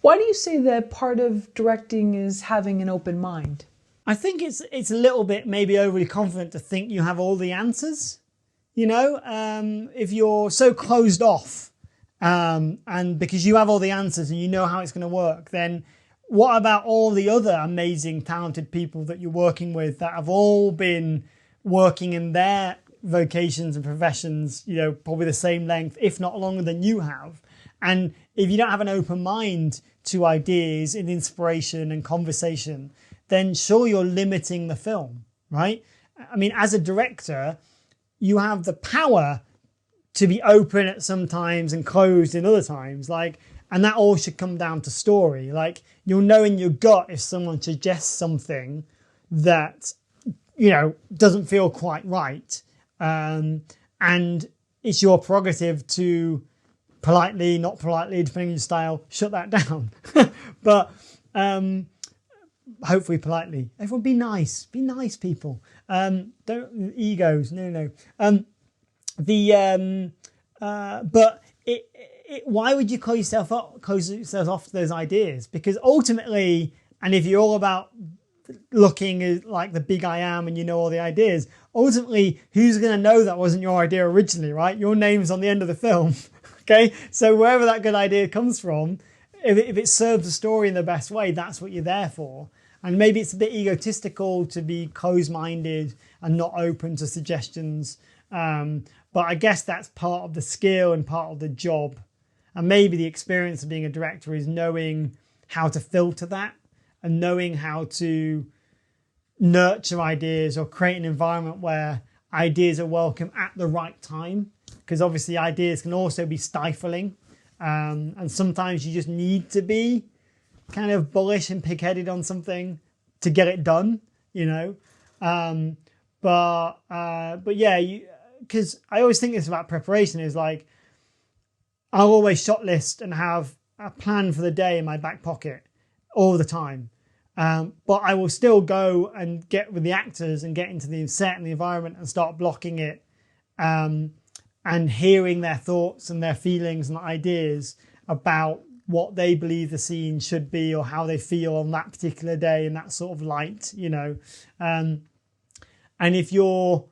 Why do you say that part of directing is having an open mind? I think it's a little bit maybe overly confident to think you have all the answers. You know, if you're so closed off, and because you have all the answers and you know how it's going to work, then what about all the other amazing, talented people that you're working with that have all been working in their vocations and professions, you know, probably the same length, if not longer than you have? And if you don't have an open mind to ideas and inspiration and conversation, then sure, you're limiting the film, right? I mean, as a director, you have the power to be open at some times and closed in other times. And that all should come down to story. Like, you'll know in your gut if someone suggests something that, you know, doesn't feel quite right. And it's your prerogative to politely, not politely, depending on your style, shut that down. But hopefully politely. Everyone be nice. Be nice, people. Don't egos. No. But why would you close yourself off to those ideas? Because ultimately, and if you're all about looking like the big I am and you know all the ideas, ultimately, who's going to know that wasn't your idea originally, right? Your name's on the end of the film. Okay, so wherever that good idea comes from, if it serves the story in the best way, that's what you're there for. And maybe it's a bit egotistical to be closed-minded and not open to suggestions. But I guess that's part of the skill and part of the job. And maybe the experience of being a director is knowing how to filter that and knowing how to nurture ideas or create an environment where ideas are welcome at the right time. Because obviously ideas can also be stifling. And sometimes you just need to be kind of bullish and pig-headed on something to get it done, you know. But yeah, because I always think this about preparation is like, I'll always shot list and have a plan for the day in my back pocket all the time. But I will still go and get with the actors and get into the set and the environment and start blocking it, and hearing their thoughts and their feelings and ideas about what they believe the scene should be or how they feel on that particular day in that sort of light, you know. And if you're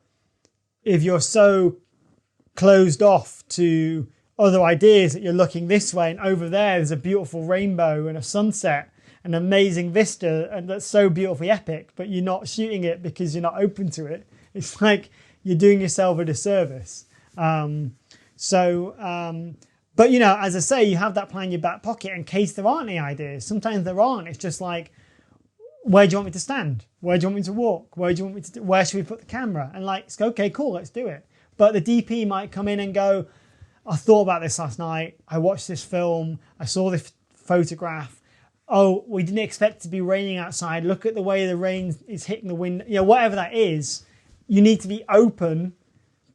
so closed off to other ideas that you're looking this way and over there's a beautiful rainbow and a sunset, an amazing vista, and that's so beautifully epic, but you're not shooting it because you're not open to it. It's like you're doing yourself a disservice. But you know, as I say, you have that plan in your back pocket in case there aren't any ideas. Sometimes there aren't. It's just like, where do you want me to stand? Where do you want me to walk? Where do you want me to where should we put the camera? And like, it's okay, cool, let's do it. But the DP might come in and go, I thought about this last night. I watched this film. I saw this photograph. Oh, we didn't expect it to be raining outside. Look at the way the rain is hitting the window. You know, whatever that is, you need to be open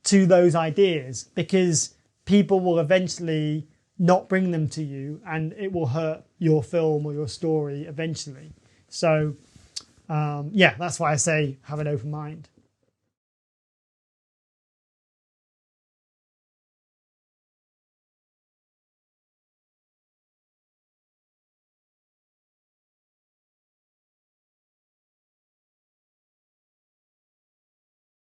to those ideas because people will eventually not bring them to you and it will hurt your film or your story eventually. So, yeah, that's why I say have an open mind.